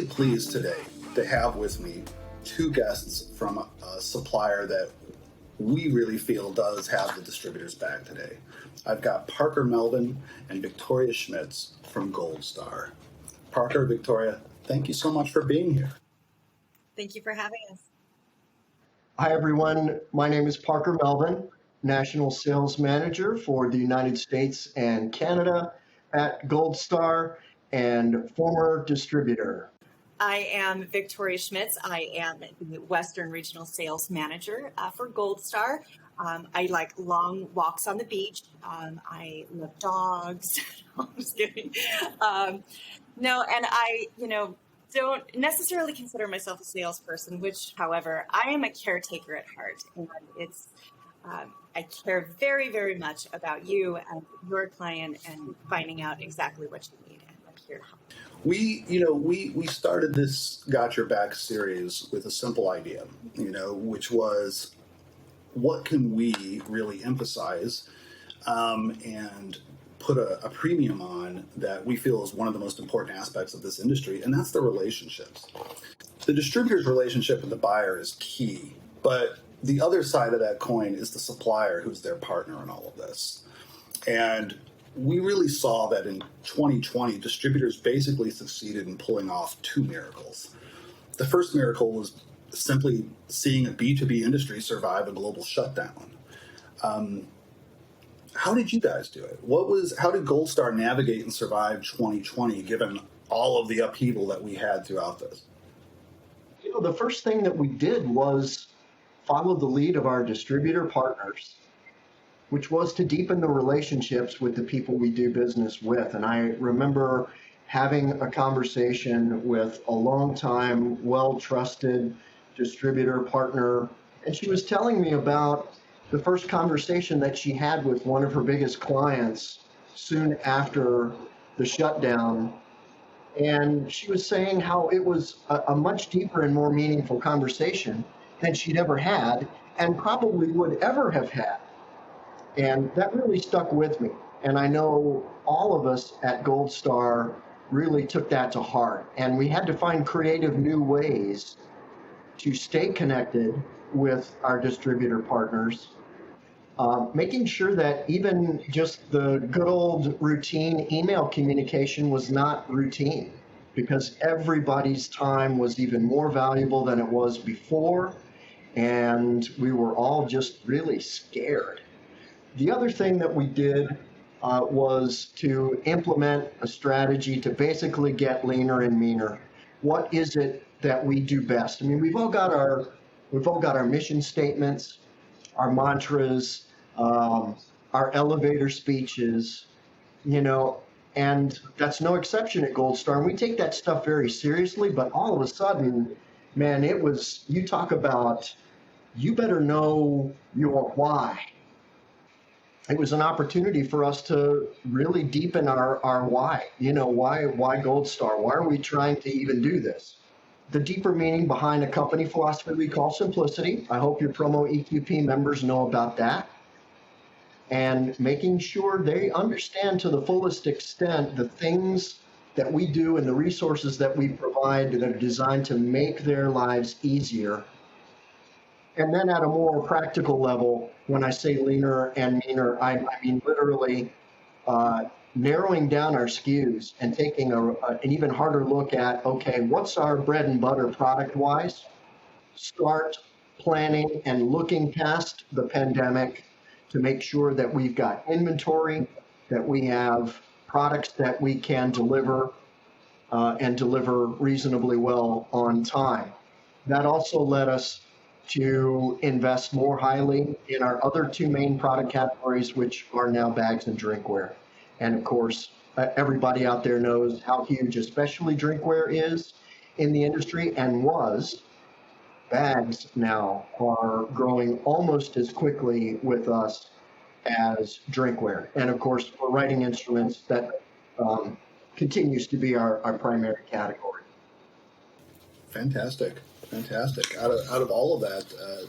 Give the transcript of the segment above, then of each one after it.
pleased today to have with me two guests from a supplier that we really feel does have the distributor's back today. I've got Parker Melvin and Victoria Schmitz from Goldstar. Parker, Victoria, thank you so much for being here. Thank you for having us. Hi, everyone. My name is Parker Melvin, National Sales Manager for the United States and Canada at Goldstar and former distributor. I am Victoria Schmitz. I am the Western Regional Sales Manager for Goldstar. I like long walks on the beach. I love dogs. No, I'm just kidding. No, and I, don't necessarily consider myself a salesperson, which, however, I am a caretaker at heart. And it's, I care very, very much about you and your client and finding out exactly what you need. And I'm here to help. We started this Got Your Back series with a simple idea, which was what can we really emphasize and put a premium on that we feel is one of the most important aspects of this industry, and that's the relationships. The distributor's relationship with the buyer is key, but the other side of that coin is the supplier who's their partner in all of this. And we really saw that in 2020, distributors basically succeeded in pulling off two miracles. The first miracle was simply seeing a B2B industry survive a global shutdown. How did you guys do it? How did Goldstar navigate and survive 2020, given all of the upheaval that we had throughout this? The first thing that we did was follow the lead of our distributor partners, which was to deepen the relationships with the people we do business with. And I remember having a conversation with a longtime, well-trusted distributor partner, and she was telling me about the first conversation that she had with one of her biggest clients soon after the shutdown. And she was saying how it was a much deeper and more meaningful conversation than she'd ever had and probably would ever have had. And that really stuck with me. And I know all of us at Goldstar really took that to heart. And we had to find creative new ways to stay connected with our distributor partners, making sure that even just the good old routine email communication was not routine, because everybody's time was even more valuable than it was before. And we were all just really scared. The other thing that we did was to implement a strategy to basically get leaner and meaner. What is it that we do best? I mean, we've all got our mission statements, our mantras, our elevator speeches, and that's no exception at Goldstar. And we take that stuff very seriously, but all of a sudden, man, you talk about, you better know your why. It was an opportunity for us to really deepen our why. Why Goldstar? Why are we trying to even do this? The deeper meaning behind a company philosophy we call simplicity. I hope your promo EQP members know about that. And making sure they understand to the fullest extent the things that we do and the resources that we provide that are designed to make their lives easier. And then at a more practical level, when I say leaner and meaner, I mean literally narrowing down our SKUs and taking an even harder look at, okay, what's our bread and butter product-wise? Start planning and looking past the pandemic to make sure that we've got inventory, that we have products that we can deliver and deliver reasonably well on time. That also led us to invest more highly in our other two main product categories, which are now bags and drinkware. And of course, everybody out there knows how huge, especially drinkware is in the industry and was. Bags now are growing almost as quickly with us as drinkware. And of course, for writing instruments, that continues to be our primary category. Fantastic. Out of all of that,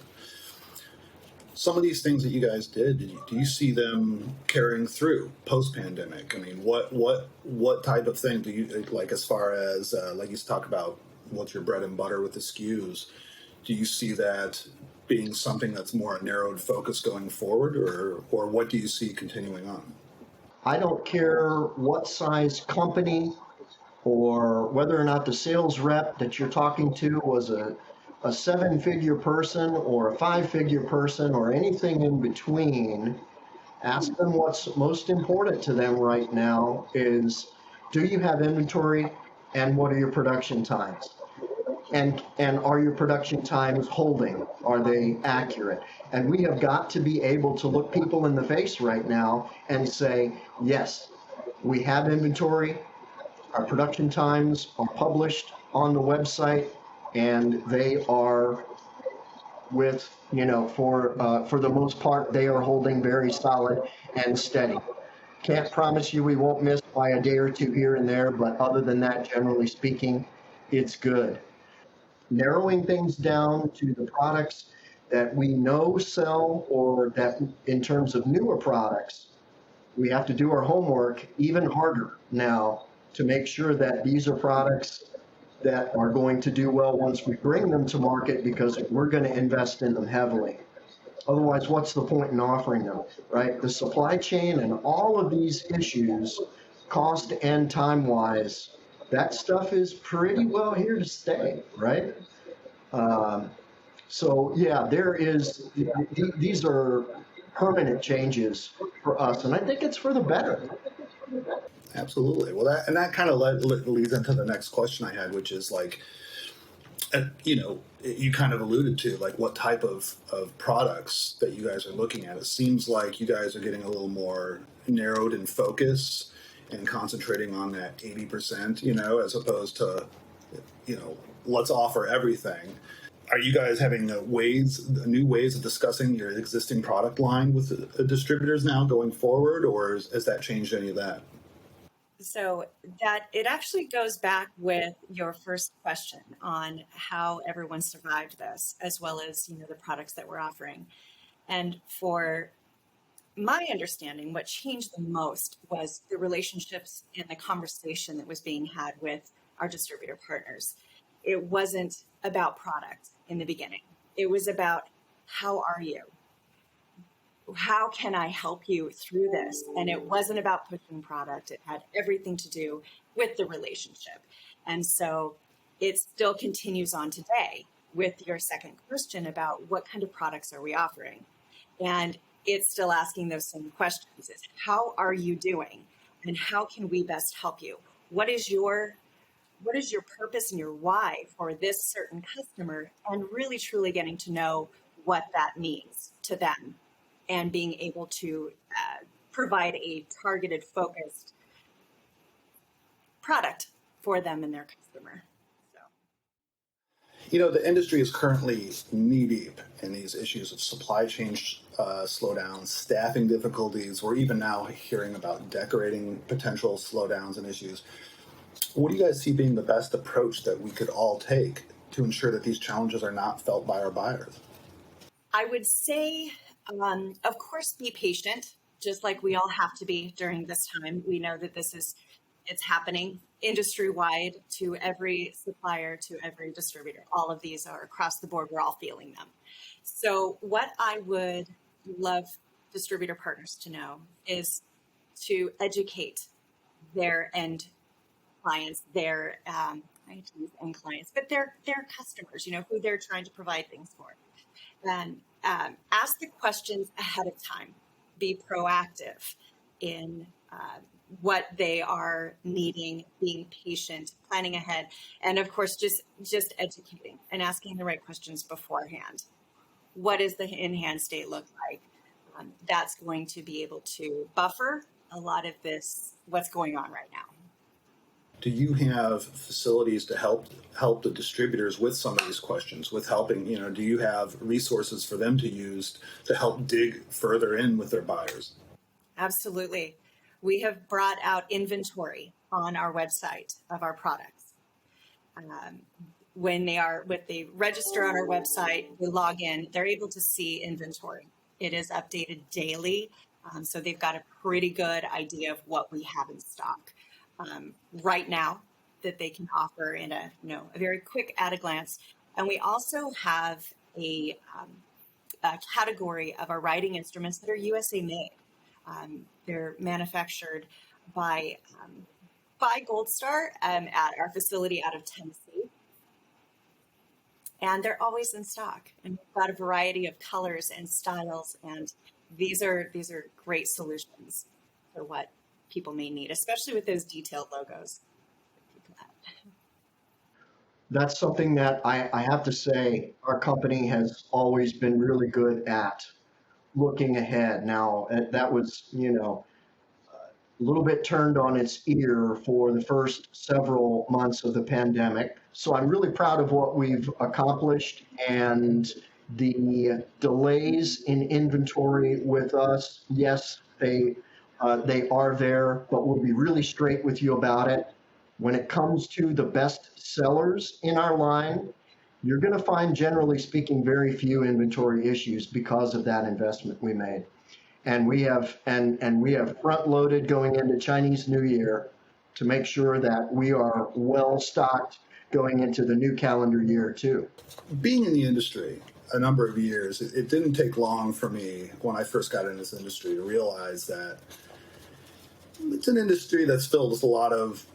some of these things that you guys did, do you see them carrying through post-pandemic? I mean, what type of thing do you like as far as like you talk about what's your bread and butter with the SKUs. Do you see that being something that's more a narrowed focus going forward, or what do you see continuing on? I don't care what size company or whether or not the sales rep that you're talking to was a seven-figure person or a five-figure person or anything in between. Ask them what's most important to them right now is, do you have inventory and what are your production times? And are your production times holding? Are they accurate? And we have got to be able to look people in the face right now and say, yes, we have inventory, our production times are published on the website, and they are with, for the most part, they are holding very solid and steady. Can't promise you we won't miss by a day or two here and there, but other than that, generally speaking, it's good. Narrowing things down to the products that we know sell, or that in terms of newer products, we have to do our homework even harder now to make sure that these are products that are going to do well once we bring them to market, because we're going to invest in them heavily. Otherwise, what's the point in offering them, right? The supply chain and all of these issues, cost and time wise, that stuff is pretty well here to stay, right? Um, so yeah, these are permanent changes for us, and I think it's for the better. Absolutely. Well, that kind of leads into the next question I had, which is like, you kind of alluded to like what type of products that you guys are looking at. It seems like you guys are getting a little more narrowed in focus and concentrating on that 80%, as opposed to, let's offer everything. Are you guys having new ways of discussing your existing product line with the distributors now going forward, or has that changed any of that? So that it actually goes back with your first question on how everyone survived this, as well as the products that we're offering. And for my understanding, what changed the most was the relationships and the conversation that was being had with our distributor partners. It wasn't about product in the beginning. It was about, how are you? How can I help you through this? And it wasn't about pushing product. It had everything to do with the relationship. And so it still continues on today with your second question about what kind of products are we offering? And it's still asking those same questions. Is how are you doing? And how can we best help you? What is your purpose and your why for this certain customer? And really truly getting to know what that means to them, and being able to provide a targeted, focused product for them and their customer. So. The industry is currently knee deep in these issues of supply chain slowdowns, staffing difficulties. We're even now hearing about decorating potential slowdowns and issues. What do you guys see being the best approach that we could all take to ensure that these challenges are not felt by our buyers? I would say, of course, be patient, just like we all have to be during this time. We know that it's happening industry-wide, to every supplier, to every distributor. All of these are across the board. We're all feeling them. So what I would love distributor partners to know is to educate their end clients, their I hate to use end clients, but their customers, who they're trying to provide things for. And ask the questions ahead of time. Be proactive in what they are needing, being patient, planning ahead, and of course, just educating and asking the right questions beforehand. What does the in-hand state look like? That's going to be able to buffer a lot of this, what's going on right now. Do you have facilities to help the distributors with some of these questions, with helping, do you have resources for them to use to help dig further in with their buyers? Absolutely. We have brought out inventory on our website of our products. When they register on our website, they log in, they're able to see inventory. It is updated daily. So they've got a pretty good idea of what we have in stock. Right now, that they can offer in a very quick at a glance. And we also have a category of our writing instruments that are USA made. They're manufactured by Goldstar at our facility out of Tennessee. And they're always in stock. And we've got a variety of colors and styles. And these are great solutions for what people may need, especially with those detailed logos. That's something that I have to say our company has always been really good at looking ahead. Now, that was, a little bit turned on its ear for the first several months of the pandemic. So I'm really proud of what we've accomplished, and the delays in inventory with us. Yes, they are there, but we'll be really straight with you about it. When it comes to the best sellers in our line, you're going to find, generally speaking, very few inventory issues because of that investment we made. And we have front loaded going into Chinese New Year to make sure that we are well stocked going into the new calendar year too. Being in the industry a number of years, it didn't take long for me when I first got in this industry to realize that it's an industry that's filled with a lot of,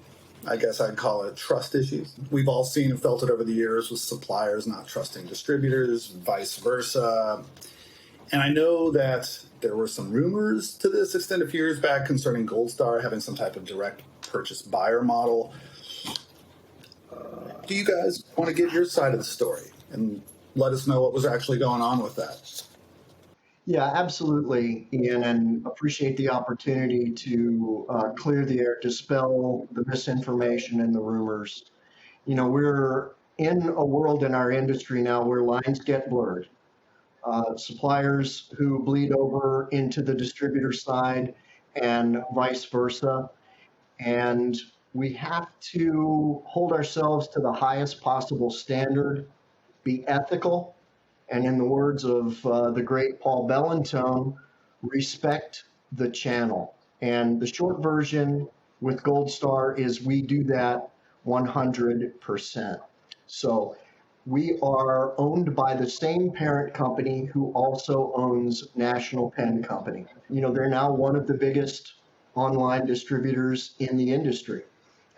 I guess I'd call it, trust issues. We've all seen and felt it over the years with suppliers not trusting distributors, vice versa. And I know that there were some rumors to this extent a few years back concerning Goldstar having some type of direct purchase buyer model. Do you guys want to give your side of the story and let us know what was actually going on with that? Yeah, absolutely, Ian, and appreciate the opportunity to clear the air, dispel the misinformation and the rumors. We're in a world in our industry now where lines get blurred. Suppliers who bleed over into the distributor side and vice versa. And we have to hold ourselves to the highest possible standard, be ethical, and in the words of the great Paul Bellantone, respect the channel. And the short version with Goldstar is we do that 100%. So we are owned by the same parent company who also owns National Pen Company. They're now one of the biggest online distributors in the industry.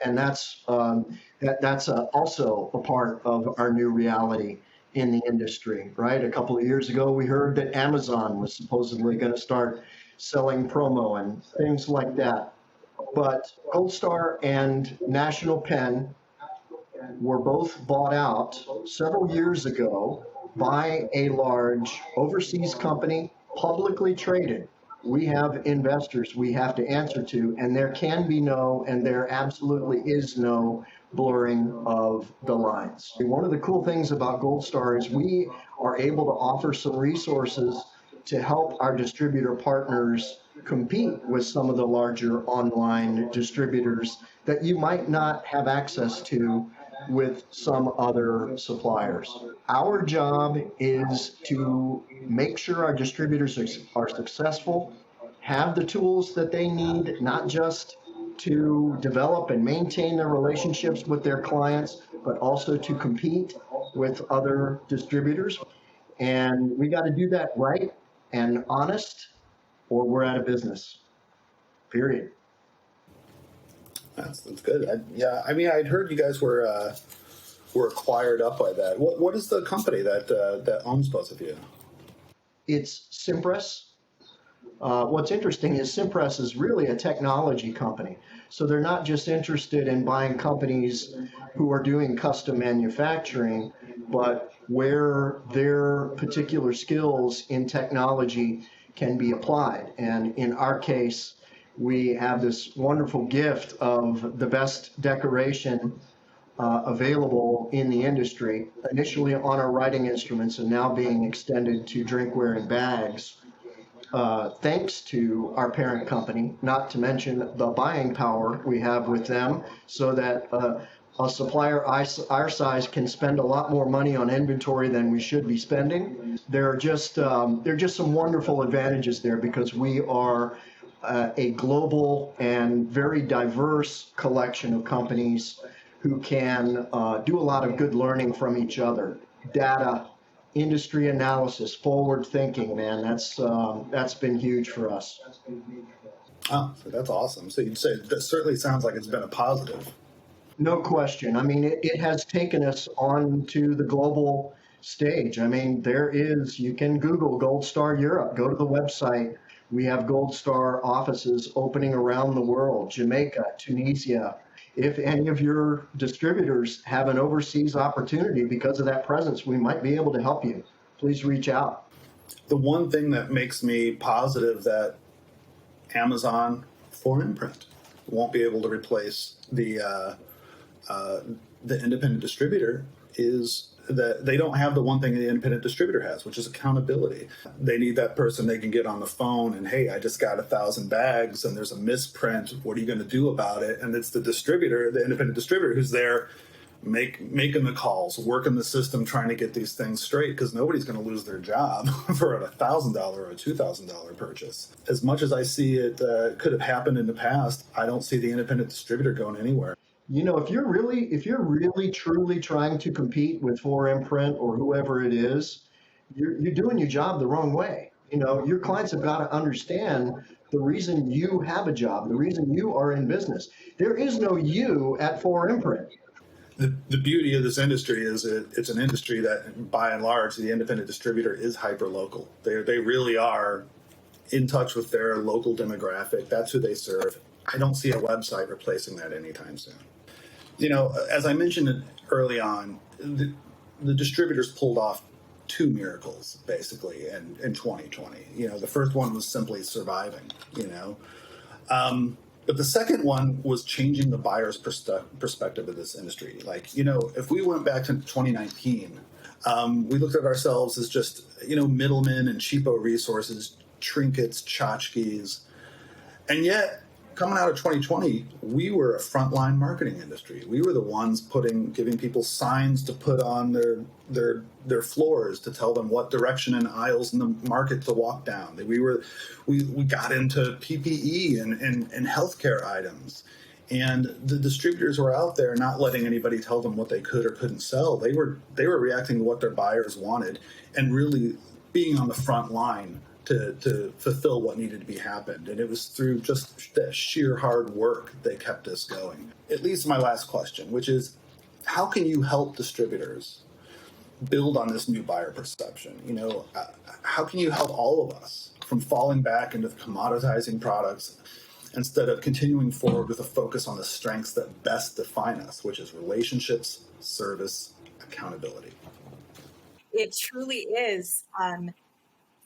And that's also a part of our new reality in the industry, right? A couple of years ago, we heard that Amazon was supposedly going to start selling promo and things like that. But Goldstar and National Pen were both bought out several years ago by a large overseas company, publicly traded. We have investors we have to answer to, and there can be and there absolutely is no blurring of the lines. One of the cool things about Goldstar is we are able to offer some resources to help our distributor partners compete with some of the larger online distributors that you might not have access to with some other suppliers. Our job is to make sure our distributors are successful, have the tools that they need, not just to develop and maintain their relationships with their clients, but also to compete with other distributors. And we got to do that right and honest, or we're out of business. Period. That's good. I'd heard you guys were acquired up by that. What is the company that owns both of you? It's Simpress. What's interesting is Simpress is really a technology company. So they're not just interested in buying companies who are doing custom manufacturing, but where their particular skills in technology can be applied. And in our case, we have this wonderful gift of the best decoration available in the industry, initially on our writing instruments and now being extended to drinkware and bags. Thanks to our parent company, not to mention the buying power we have with them, so that a supplier our size can spend a lot more money on inventory than we should be spending. There are just some wonderful advantages there because we are a global and very diverse collection of companies who can do a lot of good learning from each other. Data, industry analysis, forward thinking, man, that's been huge for us. Oh, so that's awesome. So you'd say that certainly sounds like it's been a positive. No question. I mean, it has taken us on to the global stage. I mean, you can Google Goldstar Europe, go to the website. We have Goldstar offices opening around the world, Jamaica, Tunisia. If any of your distributors have an overseas opportunity because of that presence, we might be able to help you. Please reach out. The one thing that makes me positive that Amazon for imprint won't be able to replace the independent distributor is that they don't have the one thing the independent distributor has, which is accountability. They need that person they can get on the phone and, hey, I just got 1,000 bags and there's a misprint. What are you going to do about it? And it's the distributor, the independent distributor, who's there making the calls, working the system, trying to get these things straight, because nobody's going to lose their job for a $1,000 or a $2,000 purchase. As much as I see it could have happened in the past, I don't see the independent distributor going anywhere. You know, if you're really truly trying to compete with 4imprint or whoever it is, you're doing your job the wrong way. You know, your clients have got to understand the reason you have a job, the reason you are in business. There is no you at 4imprint. The beauty of this industry is it's an industry that, by and large, the independent distributor is hyper local. They really are in touch with their local demographic. That's who they serve. I don't see a website replacing that anytime soon. You know, as I mentioned early on, the distributors pulled off two miracles basically in 2020. You know, the first one was simply surviving. You know. But the second one was changing the buyer's perspective of this industry. Like, you know, if we went back to 2019, we looked at ourselves as just, you know, middlemen and cheapo resources, trinkets, tchotchkes. And yet, coming out of 2020, we were a frontline marketing industry. We were the ones giving people signs to put on their floors to tell them what direction and aisles in the market to walk down. We got into PPE and healthcare items, and the distributors were out there not letting anybody tell them what they could or couldn't sell. They were reacting to what their buyers wanted and really being on the front line to fulfill what needed to be happened. And it was through just that sheer hard work they kept us going. It leads to my last question, which is, how can you help distributors build on this new buyer perception? You know, how can you help all of us from falling back into commoditizing products instead of continuing forward with a focus on the strengths that best define us, which is relationships, service, accountability? It truly is.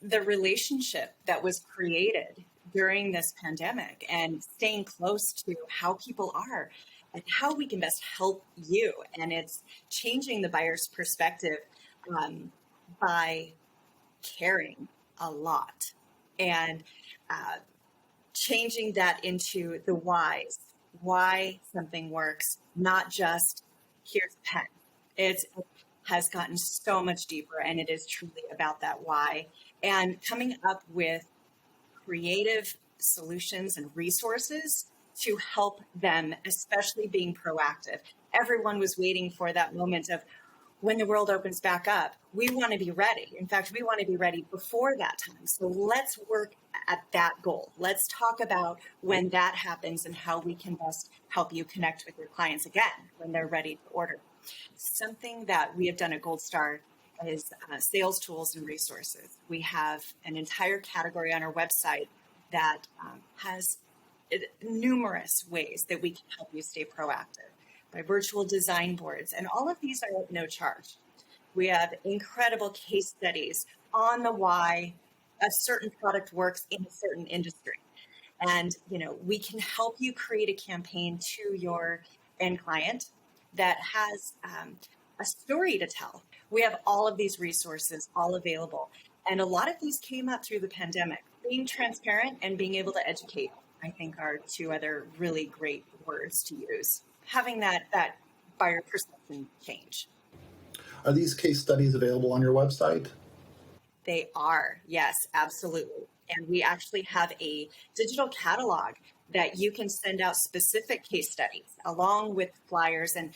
The relationship that was created during this pandemic and staying close to how people are and how we can best help you. And it's changing the buyer's perspective by caring a lot and changing that into the why something works, not just here's a pen. It has gotten so much deeper, and it is truly about that why. And coming up with creative solutions and resources to help them, especially being proactive. Everyone was waiting for that moment of when the world opens back up. We want to be ready. In fact, we want to be ready before that time. So let's work at that goal. Let's talk about when that happens and how we can best help you connect with your clients again when they're ready to order. Something that we have done at Goldstar is sales tools and resources. We have an entire category on our website that has numerous ways that we can help you stay proactive by virtual design boards. And all of these are at no charge. We have incredible case studies on the why a certain product works in a certain industry. And, you know, we can help you create a campaign to your end client that has a story to tell. We have all of these resources all available. And a lot of these came up through the pandemic. Being transparent and being able to educate, I think, are two other really great words to use. Having that buyer perception change. Are these case studies available on your website? They are, yes, absolutely. And we actually have a digital catalog that you can send out specific case studies along with flyers and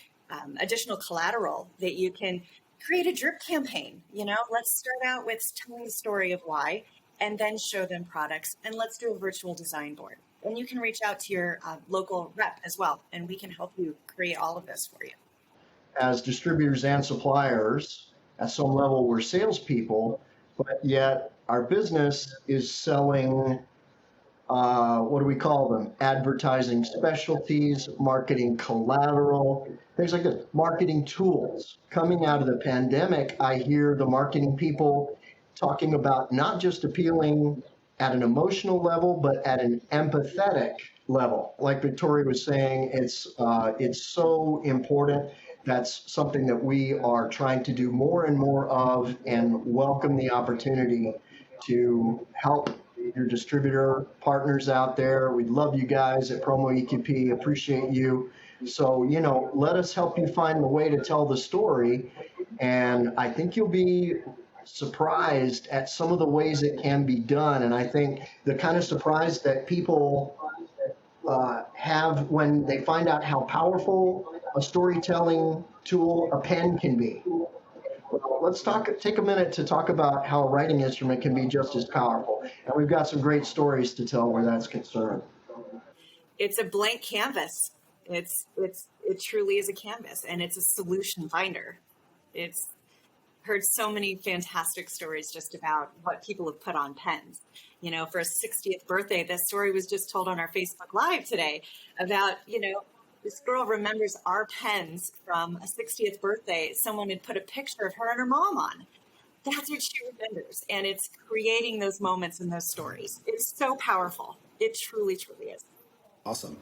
additional collateral that you can create a drip campaign. Let's start out with telling the story of why, and then show them products, and let's do a virtual design board. And you can reach out to your local rep as well, and we can help you create all of this for you. As distributors and suppliers, at some level, we're salespeople, but yet our business is selling, what do we call them? Advertising specialties, marketing collateral, things like this, marketing tools. Coming out of the pandemic, I hear the marketing people talking about not just appealing at an emotional level, but at an empathetic level. Like Victoria was saying, it's so important. That's something that we are trying to do more and more of, and welcome the opportunity to help your distributor partners out there. We love you guys at Promo EQP, appreciate you. So, let us help you find the way to tell the story. And I think you'll be surprised at some of the ways it can be done. And I think the kind of surprise that people have when they find out how powerful a storytelling tool a pen can be. Well, let's take a minute to talk about how a writing instrument can be just as powerful. And we've got some great stories to tell where that's concerned. It's a blank canvas. It truly is a canvas, and it's a solution finder. It's heard so many fantastic stories just about what people have put on pens. For a 60th birthday, this story was just told on our Facebook Live today about, this girl remembers our pens from a 60th birthday. Someone had put a picture of her and her mom on. That's what she remembers. And it's creating those moments and those stories. It's so powerful. It truly, truly is. Awesome.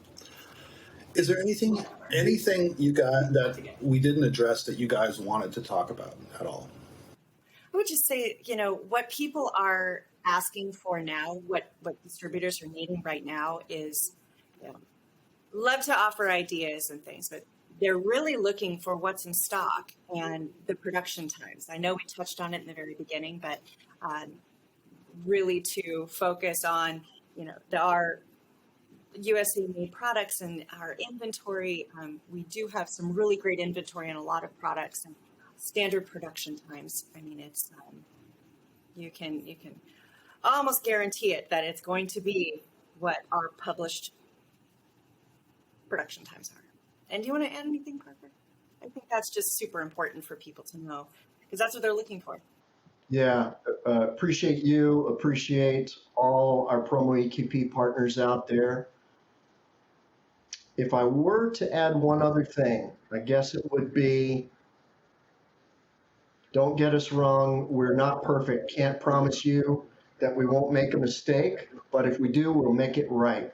Is there anything you got that we didn't address that you guys wanted to talk about at all? I would just say, what people are asking for now, what distributors are needing right now is, love to offer ideas and things, but they're really looking for what's in stock and the production times. I know we touched on it in the very beginning, but really to focus on, our USA made products and our inventory. We do have some really great inventory on a lot of products and standard production times. I mean, it's you can almost guarantee it that it's going to be what our published production times are. And do you want to add anything, Parker? I think that's just super important for people to know, because that's what they're looking for. Yeah, appreciate you, appreciate all our Promo EQP partners out there. If I were to add one other thing, I guess it would be, don't get us wrong, we're not perfect. Can't promise you that we won't make a mistake, but if we do, we'll make it right.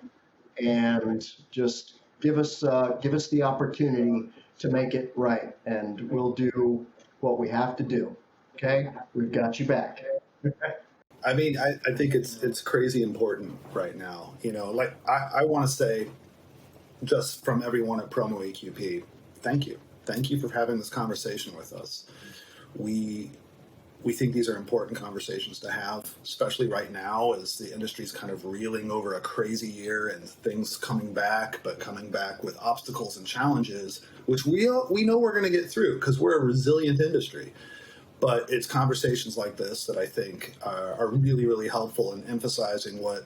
And just give us the opportunity to make it right, and we'll do what we have to do. Okay, we've got you back. I mean, I think it's crazy important right now. Like I want to say, just from everyone at Promo EQP, thank you. Thank you for having this conversation with us. We think these are important conversations to have, especially right now as the industry's kind of reeling over a crazy year and things coming back, but coming back with obstacles and challenges, which we know we're going to get through because we're a resilient industry. But it's conversations like this that I think are really, really helpful in emphasizing what,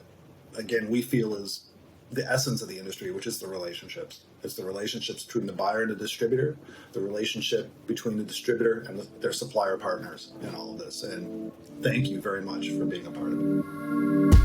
again, we feel is the essence of the industry, which is the relationships. It's the relationships between the buyer and the distributor, the relationship between the distributor and their supplier partners in all of this. And thank you very much for being a part of it.